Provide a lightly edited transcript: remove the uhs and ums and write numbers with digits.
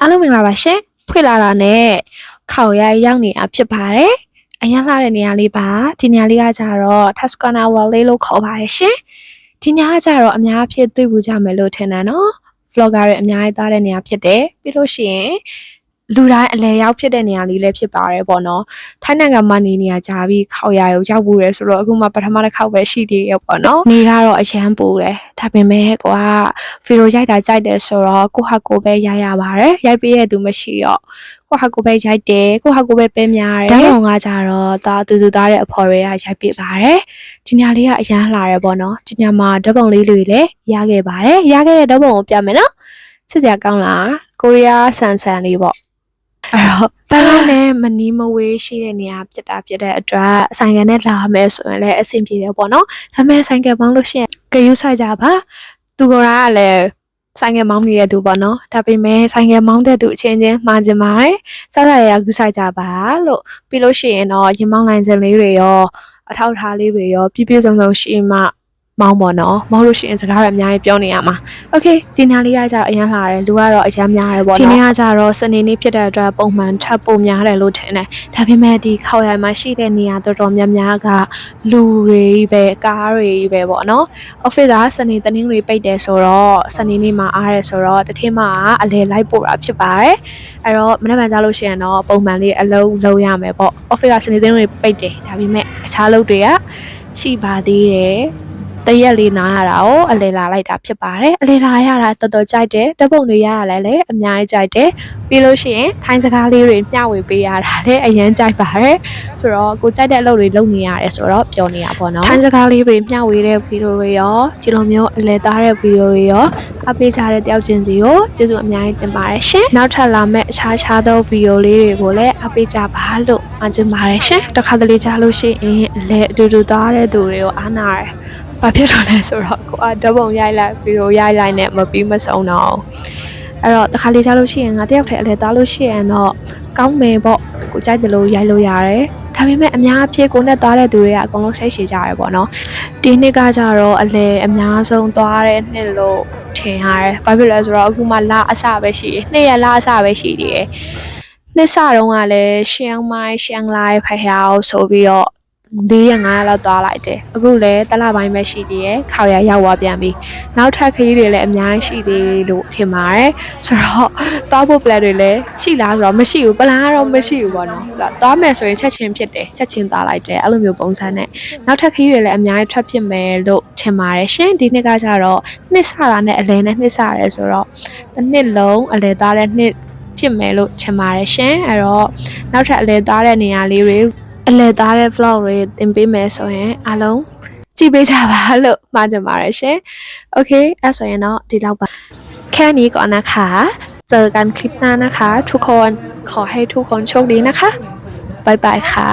အားလုံးမင်္ဂလာပါရှင်ဖွင့်လာတာနဲ့ခေါက်ရိုက်ရောက်နေတာဖြစ်ပါတယ်အရင်လာတဲ့နေရာလေးပါဒီနေရာလေးကကြတော့ Tuscana Valley လို့ခေါ်ပါတယ်ရှင်ဒီနေရာကကြတော့အများအဖြစ်တွေ့ဘူးကြမယ်လို့ထင်တယ်နော် vlogger တွေအများကြီးသားတဲ့နေရာဖြစ်တယ်ပြီးလို့ရှိရင်လူတိုင်းအလဲရောက်ဖြစ်တဲ့နေရာလေးလည်းဖြစ်ပါတယ်ပေါ့နော်ထိုင်းနိုင်ငံမှာနေနေရကြပြီးခေါက်ရိုက်ရောက်ဘူးရဲဆိုတော့အခုမှပထမတစ်ခေါက်ပဲရှိသေးရပေါ့နော်နေကတော့အရန်ပူတယ်ဒါပေမဲ့ကွာဗီဒီယိုရိုက်တာကြိုက်တယ်ဆိုတော့ကိုဟာကိုပဲရိုက်ရပါတယ်ရိုက်ပေးတဲ့သူမရှိတော့ကိုဟာကိုပဲရိုက်တယ်ကိုဟာကိုပဲပဲများတယ်ဓာတ်ပုံကကြတော့ဒါတူသားတဲ့အဖော်တွေကရိုက်ပေးပါတယ်ဒီညလေးကအရန်လာတယ်ပေါ့နော်ဒီညမှာဓာတ်ပုံလေးတွေလည်းရခဲ့ပါတယ်ရခဲ့တဲ့ဓာတ်ပုံကိုပြမယ်နော်ချစ်စရာကောင်းလားကိုရီးယားဆန်လေးပေါ့အဲ့တော့ပန်းလုံးနဲ့မနီးမဝေးရှိတဲ့နေရာပြတဲ့အတွက်ဆိုင်ကယ်နဲ့လာမယ်ဆိုရင်လည်းအဆင်ပြေတယ်ပေါ့နော်ဒါပေမဲ့ဆိုင်ကယ်ပေါင်းလို့ရှိရင်ဂရုစိုက်ကြပါသူကလည်းဆိုင်ကယ်မောင်းနေတဲ့သူပေါ့နော်ဒါပေမဲ့ဆိုင်ကယ်မောင်းတဲ့သူအချင်းချင်းမှားချင်ပါတယ်စားရရဂရုစိုက်ကြပါလို့ပြီးလို့ရှိရင်တော့ရင်မောင်းနိုင်စင်လေးတွေရောအထောက်ထားလေးတွေရောပြည့်စုံရှိမှမောင်းပေါ့နော်မောင်းလို့ရှိရင်စကားရအများကြီးပြောနေရမှာโอเคဒီညလေးကကြတော့အရင်လာတယ်လူကတော့အရင်များတယ်ပေါ့နော်ဒီနေ့ကကြတော့စနေနေ့ဖြစ်တဲ့အတွက်ပုံမှန်ထပ်ပုံများတယ်လို့ထင်တယ်ဒါပေမဲ့ဒီခေါက်ရိုင်မှာရှိတဲ့နေရာတော်တော်များများကလူတွေပဲကားတွေပဲပေါ့နော် office ကစနေတနင်္ဂနွေပိတ်တယ်ဆိုတော့စနေနေ့မှာအားတယ်ဆိုတော့တစ်ထင်းမှာအလဲလိုက်ပို့တာဖြစ်ပါတယ်အဲ့တော့မနေ့ကကြားလို့ရှိရင်တော့ပုံမှန်လေးအလုံးလုံးရမယ်ပေါ့ office ကစနေတနင်္ဂနွေပိတ်တယ်ဒါပေမဲ့အခြားလုပ်တွေကရှိပါသေးတယ်တရက်လေးနားရတာကိုအလဲလာလိုက်တာဖြစ်ပါတယ်အလဲလာရတာတော်တော်ကြိုက်တယ်ဓာတ်ပုံတွေရရလဲလေအများကြီးကြိုက်တယ်ပြီးလို့ရှိရင်ထိုင်းစကားလေးတွေမျှဝေပေးရတာလည်းအရင်ကြိုက်ပါတယ်ဆိုတော့ကိုကြိုက်တဲ့အလုပ်တွေလုပ်နေရတယ်ဆိုတော့ပြောနေရပါတော့ထိုင်းစကားလေးတွေမျှဝေတဲ့ဗီဒီယိုတွေရောဒီလိုမျိုးအလဲသားတဲ့ဗီဒီယိုတွေရောအပေးချတဲ့တယောက်ချင်းစီကိုကျေးဇူးအများကြီးတင်ပါတယ်ရှင်နောက်ထပ်လာမယ့်အခြားသောဗီဒီယိုလေးတွေကိုလည်းအပေးချပါလို့မှာချင်ပါတယ်ရှင်တစ်ခါတလေကြားလို့ရှိရင်အလဲအတူတူသားတဲ့သူတွေကိုအားနာတယ်ဘာဖြစ်တော့လဲဆိုတော့ကိုဓာတ်ပုံရိုက်လိုက်ဗီဒီယိုရိုက်လိုက်နဲ့မပြီးမဆုံးတော့အဲ့တော့တခါလေးကြားလို့ရှိရင်ငါတယောက်တည်းအလဲသားလို့ရှိရင်တော့ကောင်းမယ်ပေါ့ကိုကြိုက်တယ်လို့ရိုက်လို့ရတယ်ဒါပေမဲ့အများအပြည့်ကိုနဲ့သွားတဲ့သူတွေကအကုန်လုံးစိတ်ရှည်ကြရပေါ့နော်ဒီနှစ်ကကြတော့အလဲအများဆုံးသွားတဲ့နှစ်လို့ထင်ရတယ်ဘာဖြစ်လဲဆိုတော့အခုမှလအစပဲရှိတယ်နှစ်ရက်လအစပဲရှိသေးတယ်နှစ်စတုန်းကလည်းရှမ်းမိုင်းရှမ်းလိုက်ဖျားအောင်ဆိုပြီးတော့4ရက်5ရက်လောက်သွားလိုက်တယ်အခုလည်းတလပိုင်းပဲရှိသေးတယ်ခေါက်ရရောက်သွားပြန်ပြီနောက်ထပ်ခရီးတွေလည်းအများကြီးရှိသေးလို့ထင်ပါတယ်ဆိုတော့သွားဖို့ plan တွေလည်းရှိလားဆိုတော့မရှိဘူး plan ကတော့မရှိဘူးပေါ့နော်သွားမယ်ဆိုရင်ချက်ချင်းဖြစ်တယ်ချက်ချင်းသွားလိုက်တယ်အဲ့လိုမျိုးပုံစံနဲ့နောက်ထပ်ခရီးတွေလည်းအများကြီးထွက်ဖြစ်မယ်လို့ထင်ပါတယ်ရှင်ဒီနှစ်ကကြတော့နှစ်စတာနဲ့အလဲနဲ့နှစ်စရဲဆိုတော့တစ်နှစ်လုံးအလဲသွားတဲ့နှစ်ဖြစ်မယ်လို့ထင်ပါတယ်ရှင်အဲ့တော့နောက်ထပ်အလဲသွားတဲ့နေရာလေးတွေအလဲသားတဲ့ vlog တွေတင်ပေးမယ်ဆိုရင်အားလုံးကြည့်ပေးကြပါလို့မှာချင်ပါတယ်ရှင်โอเคအဲ့ဆိုရင်တော့ဒီလောက်ပါแค่นี้ก่อนนะคะเจอกันคลิปหน้านะคะทุกคนขอให้ทุกคนโชคดีนะคะบ๊ายบายค่ะ